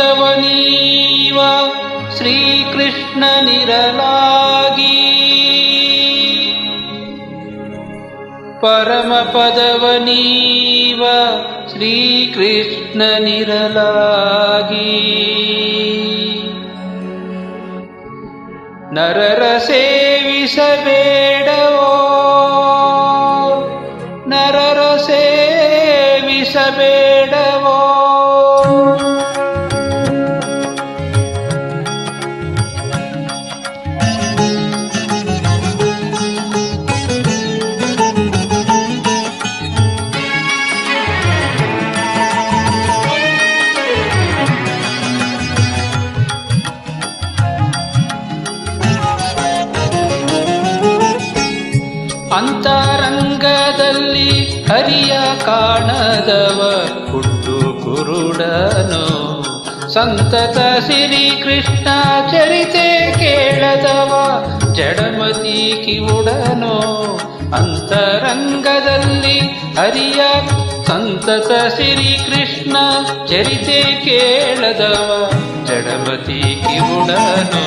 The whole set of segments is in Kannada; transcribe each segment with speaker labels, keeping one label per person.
Speaker 1: ಪರಮಪದವನೀವ ಶ್ರೀಕೃಷ್ಣನಿರಲಾಗಿ ಪರಮಪದವನೀವ ಶ್ರೀಕೃಷ್ಣನಿರಲಾಗಿ ನರರ ಸೇವಿಸಬೇಡವೋ ನರರ ಸೇವಿಸಬೇಡವೋ ಅಂತರಂಗದಲ್ಲಿ ಹರಿಯ ಕಾಣದವ ಹುಟ್ಟು ಕುರುಡನು ಸಂತತ ಸಿರಿ ಕೃಷ್ಣ ಚರಿತೆ ಕೇಳದವ ಜಡಮತಿ ಕಿವುಡನು ಅಂತರಂಗದಲ್ಲಿ ಹರಿಯ ಸಂತತ ಸಿರಿ ಕೃಷ್ಣ ಚರಿತೆ ಕೇಳದವ ಜಡಮತಿ ಕಿವುಡನು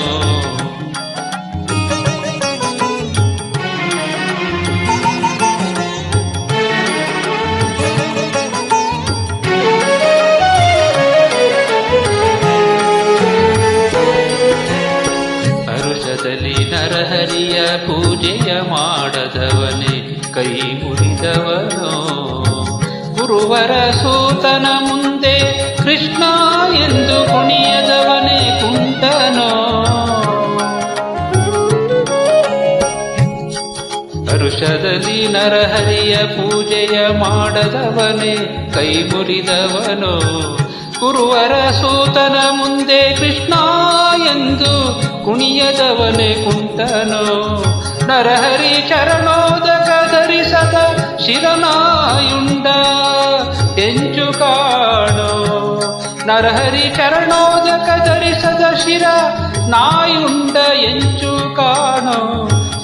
Speaker 1: ನರಹರಿಯ ಪೂಜೆಯ ಮಾಡದವನೇ ಕೈ ಮುರಿದವನೋ ಗುರುವರ ಸೂತನ ಮುಂದೆ ಕೃಷ್ಣ ಎಂದು ಕುಣಿಯದವನೇ ಕುಂಟನೋ ಹರುಷದಲ್ಲಿ ನರಹರಿಯ ಪೂಜೆಯ ಮಾಡದವನೇ ಕೈ ಮುರಿದವನೋ ಗುರುವರ ಸೂತನ ಮುಂದೆ ಕೃಷ್ಣ ಎಂದು ಕುಣಿಯದವನೇ ಕುಂಟನೋ ನರಹರಿ ಚರಣೋದಕ ಧರಿಸದ ಶಿರನಾಯುಂಡ ಎಂಚು ಕಾಣೋ ನರಹರಿ ಚರಣೋದಕ ಧರಿಸದ ಶಿರ ನಾಯುಂಡ ಎಂಚು ಕಾಣೋ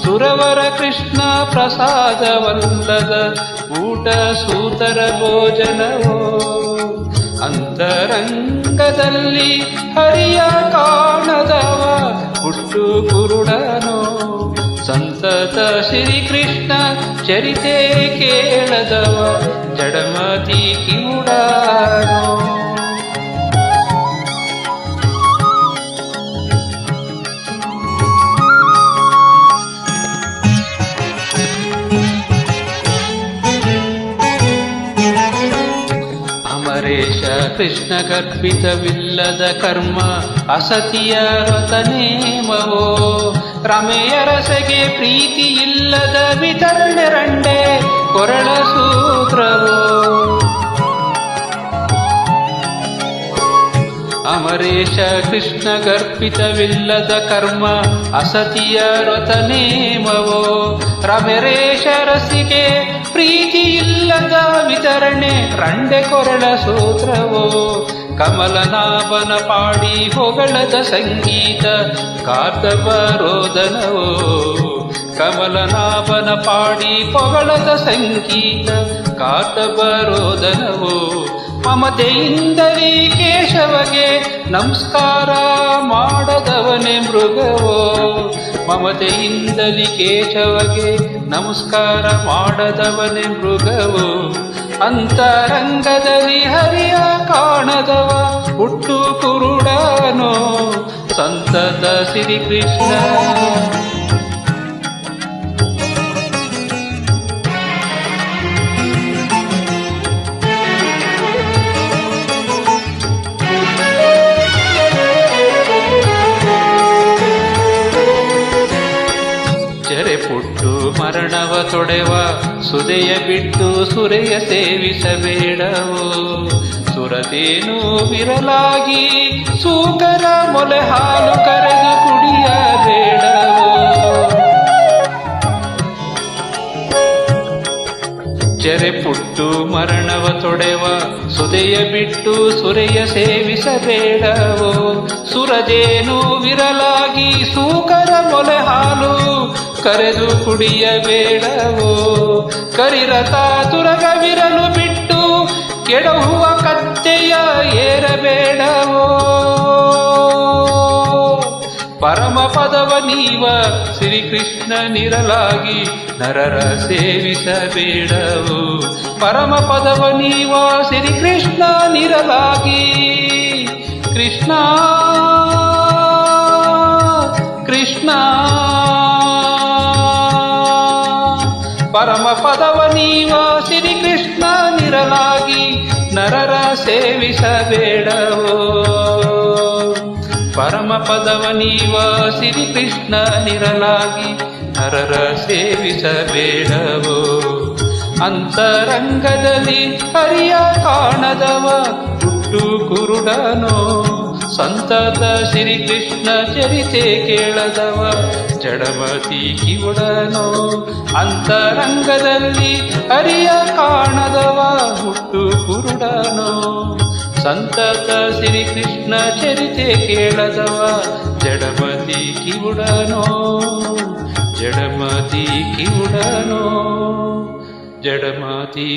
Speaker 1: ಸುರವರ ಕೃಷ್ಣ ಪ್ರಸಾದವಲ್ಲದ ಊಟ ಸೂತರ ಭೋಜನವೋ ಅಂತರಂಗದಲ್ಲಿ ಹರಿಯ ಕಾಣದವ ಹುಟ್ಟು ಕುರುಡನೋ ಸಂತತ ಶ್ರೀಕೃಷ್ಣ ಚರಿತೆ ಕೇಳದವ ಜಡಮತಿ ಕಿವುಡನೋ ಅಮರೇಶ ಕೃಷ್ಣ ಗರ್ಭಿತವಿಲ್ಲದ ಕರ್ಮ ಅಸತಿಯ ವ್ರತನೇಮವೋ ರಮೆಯ ರಸಗೆ ಪ್ರೀತಿ ಇಲ್ಲದ ವಿತರಣೆ ರಂಡೆ ಕೊರಳ ಸೂತ್ರವೋ ಅಮರೇಶ ಕೃಷ್ಣ ಗರ್ಭಿತವಿಲ್ಲದ ಕರ್ಮ ಅಸತಿಯ ವ್ರತನೇಮವೋ ರಮೆರೇಶ ರಸಿಗೆ ಪ್ರೀತಿ ಇಲ್ಲದ ವಿತರಣೆ ರಂಡೆ ಕೊರಳ ಸೂತ್ರವೋ ಕಮಲನಾಭನ ಪಾಡಿ ಹೊಗಳದ ಸಂಗೀತ ಕಾರ್ತವರೋದನವೋ ಕಮಲನಾಭನ ಪಾಡಿ ಹೊಗಳದ ಸಂಗೀತ ಕಾರ್ತವರೋದನವೋ ಮಮತೆಯಿಂದಲೇ ಕೇಶವಗೆ ನಮಸ್ಕಾರ ಮಾಡದವನೇ ಮೃಗವೋ ಮಮತೆಯಿಂದಲೇ ಕೇಶವಗೆ ನಮಸ್ಕಾರ ಮಾಡದವನೇ ಮೃಗವೋ ಅಂತರಂಗದಲ್ಲಿ ಹರಿಯ ಕಾಣದವ ಹುಟ್ಟು ಕುರುಡನೋ ಸಂತತ ಶ್ರೀಕೃಷ್ಣ ಚೆರೆ ಪುಟ್ಟು ಮರಣವ ತೊಡೆವ ಸುದೆಯ ಬಿಟ್ಟು ಸುರೆಯ ಸೇವಿಸಬೇಡವೋ ಸುರತೇನು ವಿರಲಾಗಿ ಸೂಕರ ಮೊಲೆ ಹಾಲು ಕರೆದು ಕುಡಿಯಬೇಡವೋ ಜರೆ ಪುಟ್ಟು ಮರಣವ ತೊಡೆವ ಸುದೆಯ ಬಿಟ್ಟು ಸುರೆಯ ಸೇವಿಸಬೇಡವೋ ಸುರಜೇನು ವಿರಲಾಗಿ ಸೂಕರ ಮೊಲೆ ಹಾಲು ಕರೆದು ಕುಡಿಯಬೇಡವೋ ಕರಿರಥ ತುರಗವಿರಲು ಬಿಟ್ಟು ಕೆಡಹುವ ಕತ್ತೆಯ ಏರಬೇಡವೋ ಪರಮ ಪದವ ನೀವ ಶ್ರೀಕೃಷ್ಣನಿರಲಾಗಿ ನರರ ಸೇವಿಸಬೇಡವು ಪರಮ ಪದವ ನೀವ ಶ್ರೀಕೃಷ್ಣನಿರಲಾಗಿ ಕೃಷ್ಣ ಕೃಷ್ಣ ಪರಮ ಪದವ ನೀವ ಶ್ರೀಕೃಷ್ಣನಿರಲಾಗಿ ನರರ ಸೇವಿಸಬೇಡವೋ ಪರಮ ಪದವ ನೀವ ಶ್ರೀಕೃಷ್ಣನಿರಲಾಗಿ ನರರ ಸೇವಿಸಬೇಡವೋ ಅಂತರಂಗದಲ್ಲಿ ಹರಿಯ ಕಾಣದವ ಹುಟ್ಟು ಕುರುಡನೋ ಸಂತತ ಶ್ರೀಕೃಷ್ಣ ಚರಿತೆ ಕೇಳದವ ಜಡಮತಿ ಕಿವುಡನೋ ಅಂತರಂಗದಲ್ಲಿ ಹರಿಯ ಕಾಣದವ ಹುಟ್ಟು ಕುರುಡನೋ ಸಂತತ ಶ್ರೀಕೃಷ್ಣ ಚರಿತೆ ಕೇಳದವ ಜಡಮತಿ ಕಿವುಡನೋ ಜಡಮತಿ ಕಿವುಡನೋ ಜಡಮತಿ